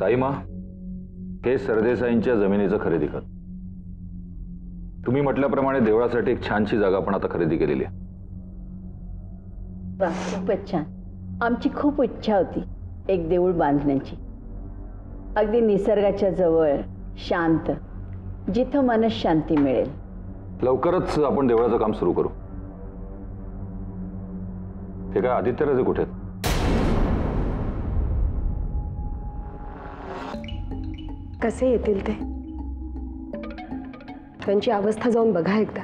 ताईमा, हे सरदेसाईंच्या जमिनीचं खरेदी खत. तुम्ही म्हटल्याप्रमाणे देवळासाठी एक छानशी जागा आपण आता खरेदी केलेली आहे. खूपच छान. आमची खूप इच्छा होती एक देऊळ बांधण्याची, अगदी निसर्गाच्या जवळ, शांत, जिथं मनशांती मिळेल. लवकरच आपण देवळाचं काम सुरू करू. ते काय आदित्यराजे कुठे आहेत? कसे येतील ते? त्यांची अवस्था जाऊन बघा एकदा.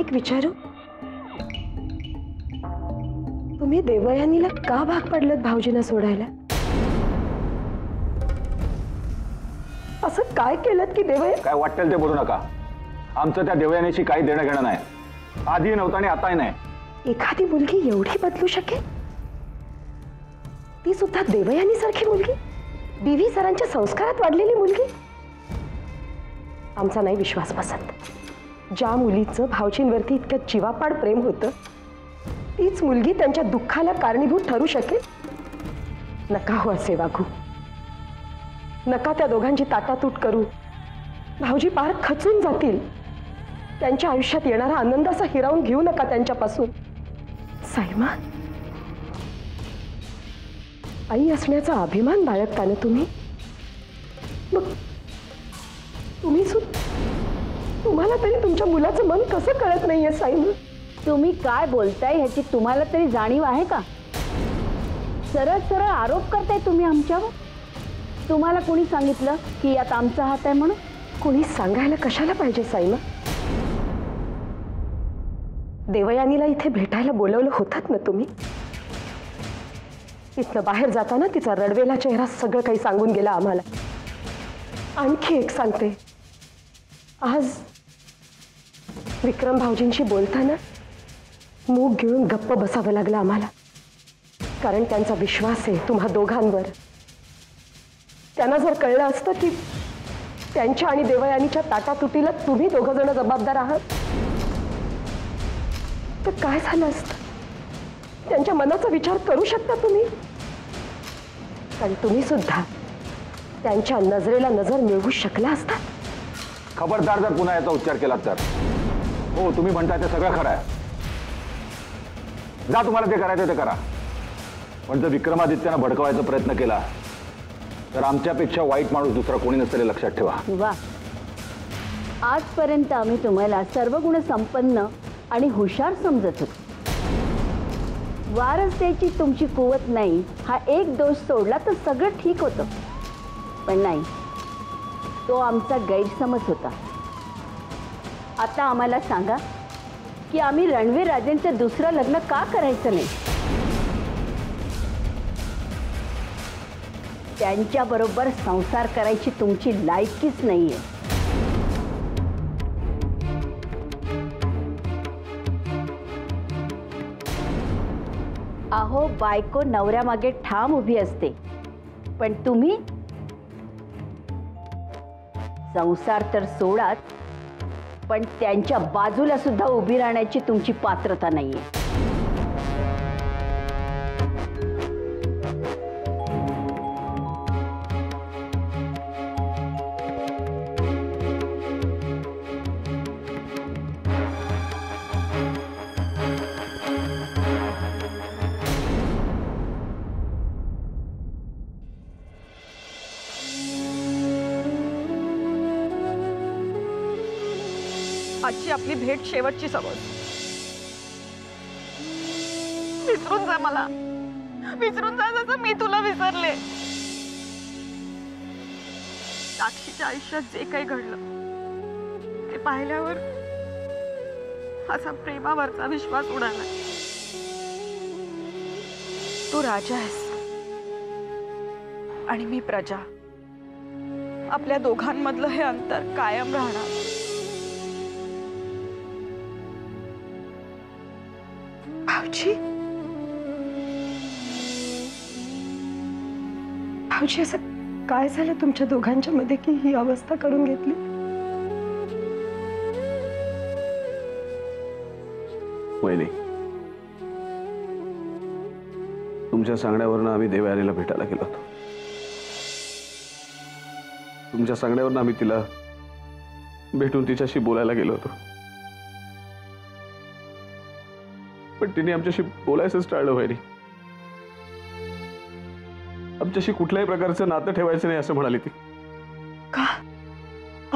एक विचारू, तुम्ही देवयानीला का भाग पडलत भाऊजींना सोडायला? असं काय केलं की देवया? काय वाटेल ते बोलू नका. आमचं त्या देवयानीशी काही देणं घेणं नाही. आधी नव्हतं आणि आताही नाही. एखादी मुलगी एवढी बदलू शकेल? ती सुद्धा देवयानी सारखी मुलगी, बीव्ही सरांच्या संस्कारात वाढलेली मुलगी. आमचा नाही विश्वास बसत. ज्या मुलीचं भाऊजींवरती इतक्या जीवापाड प्रेम होतं, तीच मुलगी त्यांच्या दुःखाला कारणीभूत ठरू शकेल? नका हो असे वागू. नका त्या दोघांची ताटातूट करू. भाऊजी पार खचून जातील. त्यांच्या आयुष्यात येणारा आनंदाचा हिरावून घेऊ नका त्यांच्यापासून. साईमा, आई असण्याचा अभिमान बाळगता ना तुम्ही? मग तुम्हाला तरी तुमच्या मुलाचं मन कसं कळत नाहीये साईमा? तुम्ही काय बोलताय ह्याची तुम्हाला तरी जाणीव आहे का? सरळ सरळ आरोप करताय तुम्ही आमच्यावर. तुम्हाला कोणी सांगितलं की यात आमचा हात आहे म्हणून? कोणी सांगायला कशाला पाहिजे साईमा? देवयानीला इथे भेटायला बोलवलं होतात ना तुम्ही? इथनं बाहेर जाताना तिचा रडवेला चेहरा सगळं काही सांगून गेला आम्हाला. आणखी एक सांगते, आज विक्रम भाऊजींशी बोलताना मूग गिळून गप्प बसावं लागलं आम्हाला. कारण त्यांचा विश्वास आहे तुम्हा दोघांवर. त्यांना जर कळलं असतं की त्यांच्या आणि देवयानीच्या ताटातुटीला तुम्ही दोघं जण जबाबदार आहात, तर काय झालं असतं? त्यांच्या मनाचा विचार करू शकता तुम्ही? कारण तुम्ही सुद्धा त्यांच्या नजरेला नजर मिळवू शकला असता. खबरदार जर पुन्हा याचा उच्चार केला तर. हो, तुम्ही म्हणताय ते सगळं खरं आहे. जा, तुम्हाला ते करायचं ते करा. पण जर विक्रमादित्यानं भडकवायचा प्रयत्न केला तर आमच्यापेक्षा वाईट माणूस दुसरा कोणी नसेल हे लक्षात ठेवा. वा, आजपर्यंत आम्ही तुम्हाला सर्व गुण संपन्न आणि हुशार समजत होतो. वारसतेची तुमची कुवत नाही हा एक दोष सोडला तर सगळं ठीक होतं. पण नाही, तो आमचा गैरसमज होता. आता आम्हाला सांगा की आम्ही रणवीर राजेंचं दुसरं लग्न का करायचं नाही? त्यांच्याबरोबर संसार करायची तुमची लायकीच नाहीये. अहो, बायको नवऱ्यामागे ठाम उभी असते, पण तुम्ही संसार तर सोडाच, पण त्यांच्या बाजूला सुद्धा उभी राहण्याची तुमची पात्रता नाहीये. आजची आपली भेट शेवटची समज. विसरून जा मला. विसरून जा जसं मी तुला विसरले. साक्षीच्या आयुष्यात जे काही घडलं ते पाहिल्यावर असा प्रेमावरचा विश्वास उडाला. तू राजा आहेस आणि मी प्रजा. आपल्या दोघांमधलं हे अंतर कायम राहणार. भाऊजी, भाऊजी, असं काय झालं तुमच्या दोघांच्या मध्ये की ही अवस्था करून घेतली? वहिनी, तुमच्या सांगण्यावरनं आम्ही देवयानीला भेटायला गेलो होतो. तुमच्या सांगण्यावरनं आम्ही तिला भेटून तिच्याशी बोलायला गेलो होतो. पण तिने आमच्याशी बोलायचंच टाळलं. वैरी आमच्याशी कुठल्याही प्रकारचं नातं ठेवायचं नाही असं म्हणाली ती. का?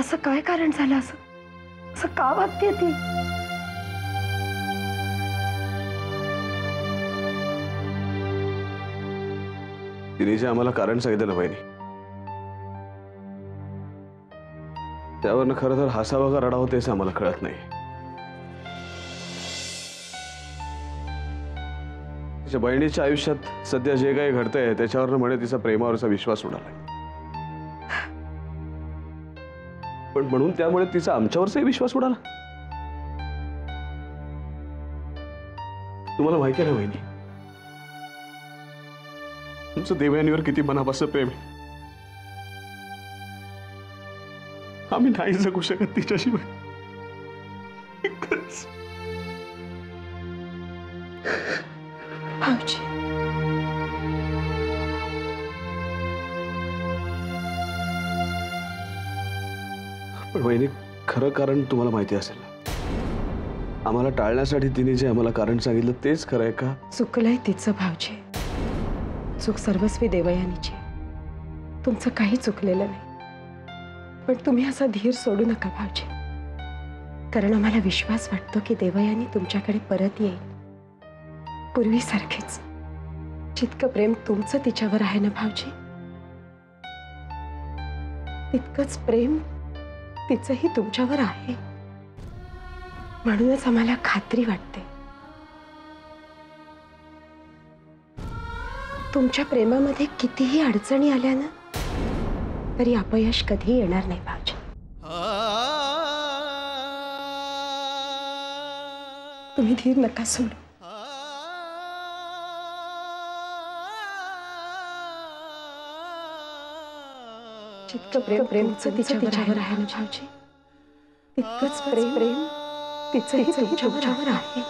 असं काय कारण झालं? असं का वागते ती? तिने जे आम्हाला कारण सांगितलं ना वहिनी, त्यावरनं खरं तर हसावं का रडावं तेच आम्हाला कळत नाही. तिच्या बहिणीच्या आयुष्यात सध्या जे काही घडतंय त्याच्यावरनं म्हणे तिचा प्रेमावरचा विश्वास उडाला. पण म्हणून त्यामुळे तिचा आमच्यावरचाही विश्वास उडाला. तुम्हाला माहिती आहे ना वहिनी, तुमचं देवयानीवर किती मनापासून प्रेम आहे. आम्ही नाही जगू शकत तिच्याशिवाय. भाऊजी, पण वहिनी, खरं कारण तुम्हाला माहिती असेल. आम्हाला टाळण्यासाठी तिने जे आम्हाला कारण सांगितलं तेच खरं आहे का? चुकलंय तिचं भाऊजी. चूक सर्वस्वी देवयानीची. तुमचं काही चुकलेलं नाही. पण तुम्ही असा धीर सोडू नका भाऊजी, कारण आम्हाला विश्वास वाटतो की देवयानी तुमच्याकडे परत येईल, पूर्वीसारखेच. जितकं प्रेम तुमचं तिच्यावर आहे ना भाऊजी, तितकंच प्रेम तिचंही तुमच्यावर आहे. म्हणूनच आम्हाला खात्री वाटते तुमच्या प्रेमामध्ये कितीही अडचणी आल्या ना तरी अपयश कधी येणार नाही भाऊजी. तुम्ही धीर नका सोडू. जितकं प्रेमचं तिच्यावर आहे ना भाऊजी, तितकंच प्रेम तिचंही तुमच्यावर आहे.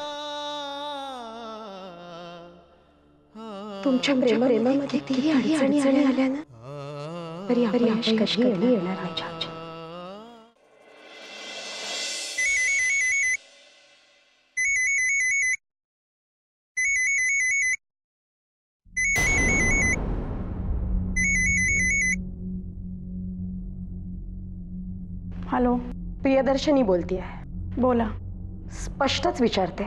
तुमच्या प्रेमामध्ये कितीही अडचणी आल्या ना तरी अपयश कधी येणार नाही भाऊजी. हॅलो, प्रियदर्शनी बोलतेय. बोला. स्पष्टच विचारते,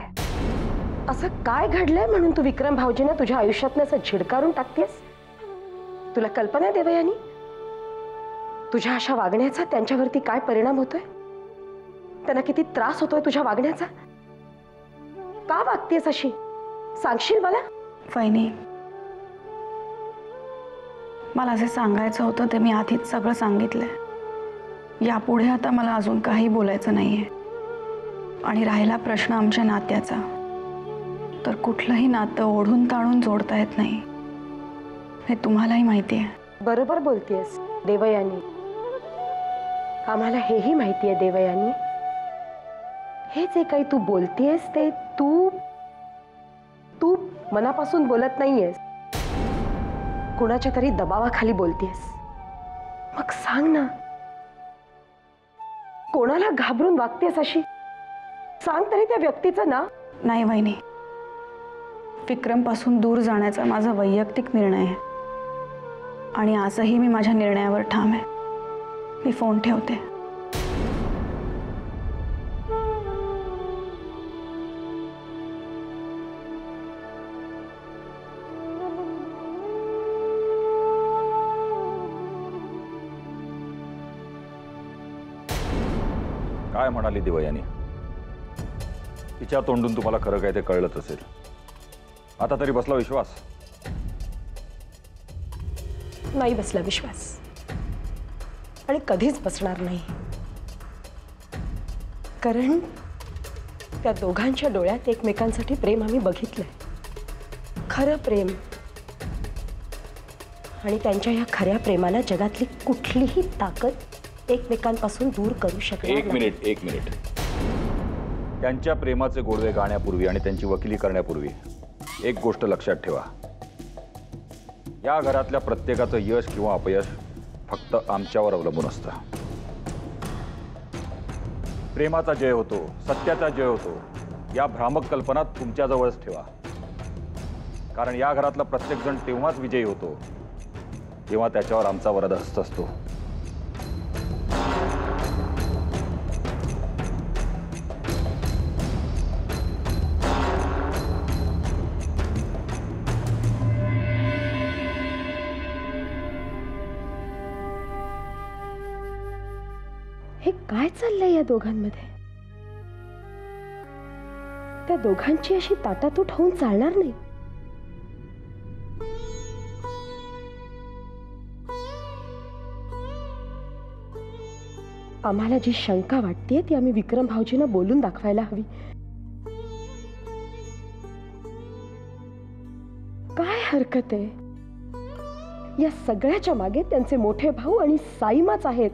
असं काय घडलंय म्हणून तू विक्रम भाऊजींना तुझ्या आयुष्यातनं असं झिडकारून टाकतेस? तुला कल्पना आहे देवयानी, तुझ्या अशा वागण्याचा त्यांच्यावरती काय परिणाम होतोय? त्यांना किती त्रास होतोय तुझ्या वागण्याचा? का वागतेस अशी? सांगशील मला? वहिनी, मला जे सांगायचं होतं ते मी आधीच सगळं सांगितलंय. यापुढे आता मला अजून काही बोलायचं नाहीये. आणि राहिला प्रश्न आमच्या नात्याचा, तर कुठलंही नातं ओढून ताणून जोडता येत नाही, हे तुम्हालाही माहिती आहे. बरोबर बोलतेस देवयानी. आम्हाला हेही माहिती आहे देवयानी. हे जे काही तू बोलतेस ते तू मनापासून बोलत नाहीयेस, कुणाच्या तरी दबावाखाली बोलतेस. मग सांग ना, कोणाला घाबरून वागतेस अशी? सांग तरी त्या व्यक्तीचं नाव. नाही वहिनी, विक्रमपासून दूर जाण्याचा माझा वैयक्तिक निर्णय आहे आणि आजही मी माझ्या निर्णयावर ठाम आहे. मी फोन ठेवते. काय म्हणाली देवयानी? तिच्या तोंडून तुम्हाला खरं काय ते कळलंच असेल. आता तरी बसला विश्वास? नाही बसला विश्वास, आणि कधीच बसणार नाही. कारण त्या दोघांच्या डोळ्यात एकमेकांसाठी प्रेम आम्ही बघितलंय, खरं प्रेम. आणि त्यांच्या या खऱ्या प्रेमाला जगातली कुठलीही ताकद एकमेकांपासून दूर करू शकणार नाही. एक मिनिट. त्यांच्या प्रेमाचे गोडवे गाण्यापूर्वी आणि त्यांची वकिली करण्यापूर्वी एक गोष्ट लक्षात ठेवा. या घरातल्या प्रत्येकाचं यश किंवा अपयश फक्त आमच्यावर अवलंबून असतं. प्रेमाचा जय होतो, सत्याचा जय होतो, या भ्रामक कल्पना तुमच्याजवळच ठेवा. कारण या घरातला प्रत्येक जण तेव्हाच विजयी होतो तेव्हा त्याच्यावर आमचा वरदहस्त असतो. हे काय चाललंय या दोघांमध्ये? त्या दोघांची अशी ताटातूट होऊन चालणार नाही. आम्हाला जी शंका वाटतेय ती आम्ही विक्रम भाऊजींना बोलून दाखवायला हवी. काय हरकत आहे? या सगळ्याच्या मागे त्यांचे मोठे भाऊ आणि साईमाच आहेत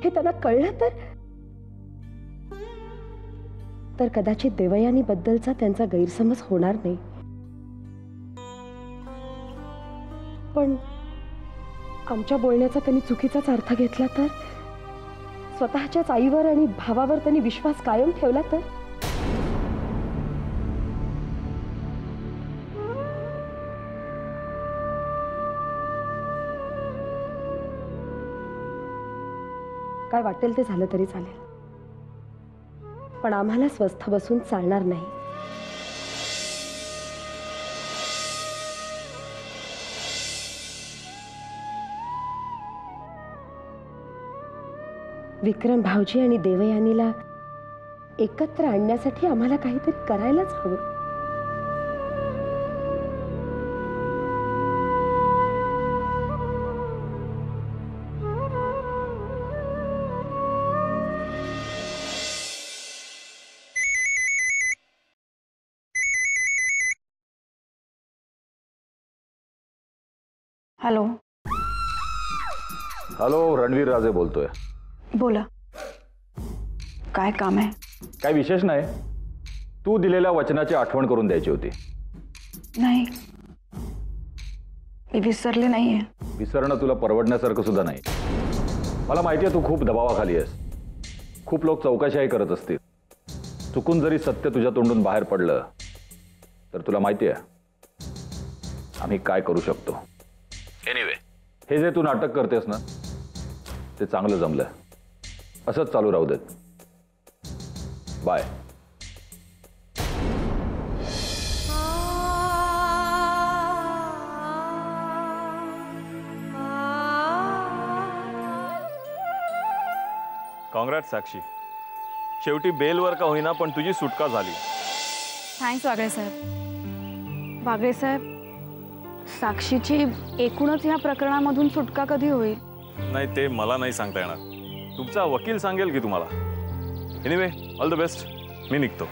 हे त्यांना कळलं तर कदाचित देवयानी बद्दलचा त्यांचा गैरसमज होणार नाही. पण आमच्या बोलण्याचा त्यांनी चुकीचाच अर्थ घेतला तर, स्वतःच्याच आईवर आणि भावावर त्यांनी विश्वास कायम ठेवला तर, काय वाटेल ते झालं तरी चालेल, पण आम्हाला स्वस्थ बसून चालणार नाही. विक्रम भाऊजी आणि देवयानीला एकत्र आणण्यासाठी आम्हाला काहीतरी करायलाच हवं. हॅलो. हॅलो, रणवीर राजे बोलतोय. बोला, काय काम आहे? काही विशेष नाही. तू दिलेल्या वचनाची आठवण करून द्यायची होती. नाही, मी विसरले नाहीये. विसरणं तुला परवडण्यासारखं सुद्धा नाही. मला माहिती आहे तू खूप दबावाखाली आहेस. खूप लोक चौकशाही करत असतील. चुकून जरी सत्य तुझ्या तोंडून बाहेर पडलं तर तुला माहिती आहे आम्ही काय करू शकतो. एनिवे, हे जे तू नाटक करतेस ना ते चांगलं जमलं. असंच चालू राहू देत. बाय. कॉंग्रॅट साक्षी, शेवटी बेलवर का होईना पण तुझी सुटका झाली. थँक्स वागळे साहेब. वागळे साहेब, साक्षीची एकूणच ह्या प्रकरणामधून सुटका कधी होईल? नाही, ते मला नाही सांगता येणार. तुमचा वकील सांगेल की तुम्हाला. Anyway, all the best. मी निघतो.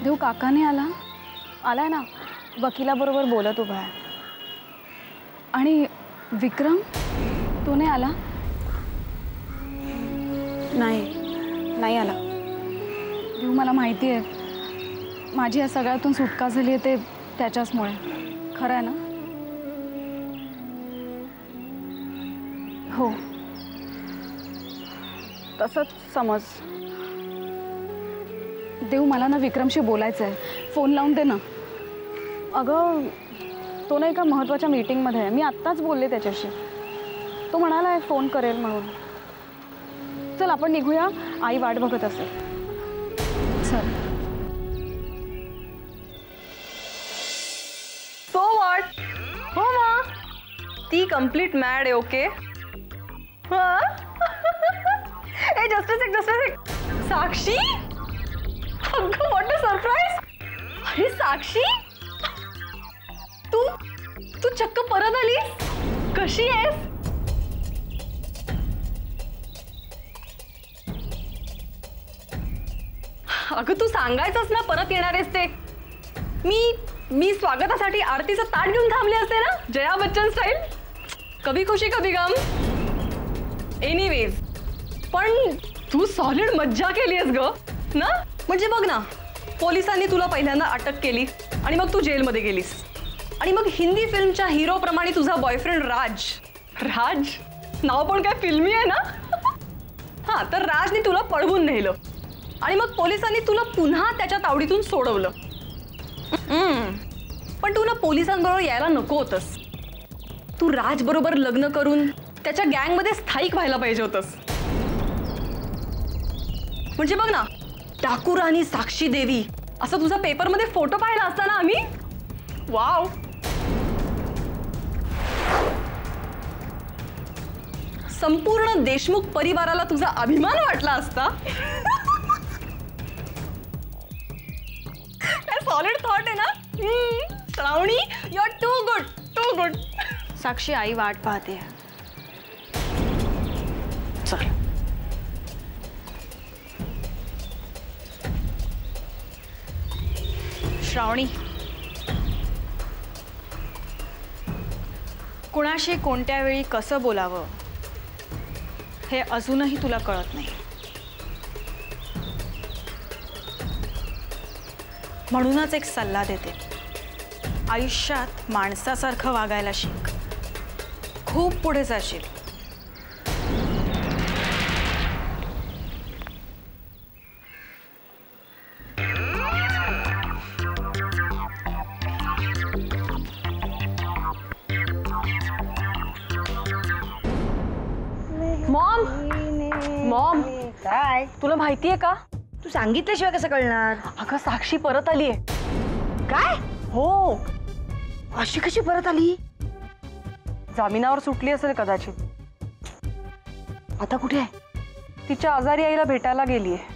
देव काकाने आलाय ना, वकिलाबरोबर बोलत उभा आहे. आणि विक्रम, तो नाही आला? नाही आला. देव, मला माहिती आहे माझी या सगळ्यातून सुटका झाली आहे ते त्याच्याचमुळे. खरं आहे ना? हो, तसंच समज. देव, मला ना विक्रमशी बोलायचं आहे. फोन लावून दे ना. अगं, तो नाही का महत्त्वाच्या मीटिंगमध्ये आहे. मी आत्ताच बोलले त्याच्याशी. तो म्हणाला आहे फोन करेल म्हणून. चल आपण निघूया, आई वाट बघत असेल. चल. So what? हो मा, ती कंप्लीट मॅड आहे. ओके. जस्ट अ सेक. साक्षी, अगं व्हॉट अ सरप्राईज. अरे साक्षी, तू चक्क परत आलीस. कशी आहेस? अगं तू सांगायचंस ना परत येणार आहेस ते. मी स्वागतासाठी आरतीचं ताट घेऊन थांबले असते ना, जया बच्चन स्टाईल. कभी खुशी कभी गम. एनिवेज, पण तू सॉलिड मज्जा केलीस ग ना. म्हणजे बघ ना, पोलिसांनी तुला पहिल्यांदा अटक केली आणि मग तू जेलमध्ये गेलीस आणि मग हिंदी फिल्मच्या हिरो प्रमाणे तुझा बॉयफ्रेंड राज नाव पण काय फिल्मी आहे ना. हा, तर राजने तुला पळवून नेलं आणि मग पोलिसांनी तुला पुन्हा त्याच्या तावडीतून सोडवलं. पण तू ना पोलिसांबरोबर यायला नको होतंस. तू राज बरोबर लग्न करून त्याच्या गँगमध्ये स्थायिक व्हायला पाहिजे होतंस. म्हणजे बघ ना, ठाकूर आणि साक्षी देवी असं तुझा पेपरमध्ये फोटो पाहिला असता ना आम्ही. वाव. संपूर्ण देशमुख परिवाराला तुझा अभिमान वाटला असता. सॉलिड थॉट आहे ना. श्रावणी, यू आर टू गुड. साक्षी, आई वाट पाहते. चल. श्रावणी, कुणाशी कोणत्या वेळी कसं बोलावं हे अजूनही तुला कळत नाही. म्हणूनच एक सल्ला देते, आयुष्यात माणसासारखं वागायला शिक. खूप पुढे जाशील. मॉम, काय तुला माहितीये का? तू सांगितल्याशिवाय कसं कळणार? अगं, साक्षी परत आलीये. काय? हो, अशी कशी परत आली? जामिनावर सुटली असेल कदाचित. आता कुठे आहे? तिच्या आजारी आईला भेटायला गेलीये.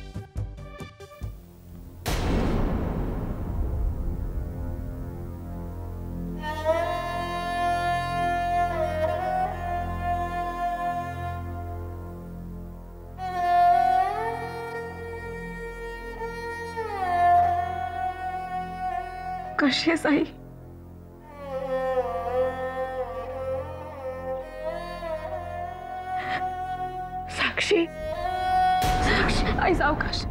कशी आहेस आई? साक्षी, आई सावकाश,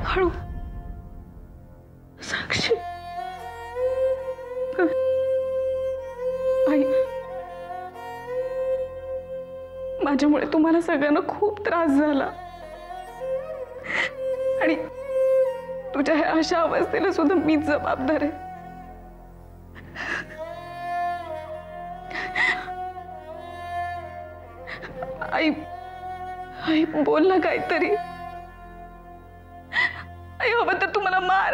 हळू. साक्षी, आई, माझ्यामुळे तुम्हाला सगळ्यांना खूप त्रास झाला आणि तुझ्या ह्या अशा अवस्थेला सुद्धा मीच जबाबदार आहे. आई, बोल ना काहीतरी. आई, हवं तर तुम्हाला मार,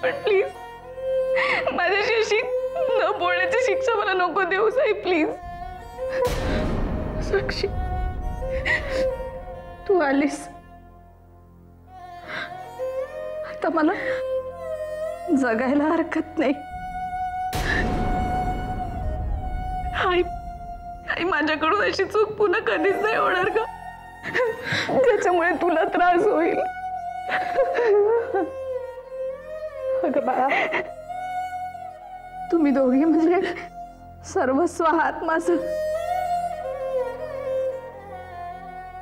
पण प्लीज माझ्याशी अशी न बोलण्याची शिक्षा मला नको देऊस आई, प्लीज. साक्षी, तू आलीस, आता मला जगायला हरकत नाही. आई, माझ्याकडून अशी चूक पुन्हा कधीच नाही होणार का, त्याच्यामुळे तुला त्रास होईल. अगं बाळा, तुम्ही दोघे म्हणजे सर्वस्व आहात माझं.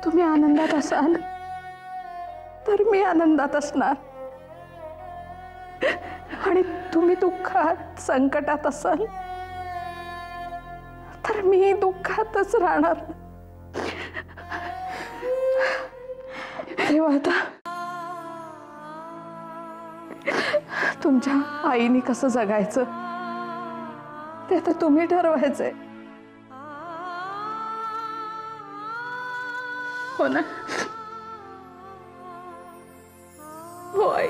तुम्ही आनंदात असाल तर मी आनंदात असणार आणि तुम्ही दुःखात संकटात असाल तर मी दुःखातच राहणार. तेव्हा आता तुमच्या आईने कसं जगायचं ते आता तुम्ही ठरवायचंय. हो ना? हो आई.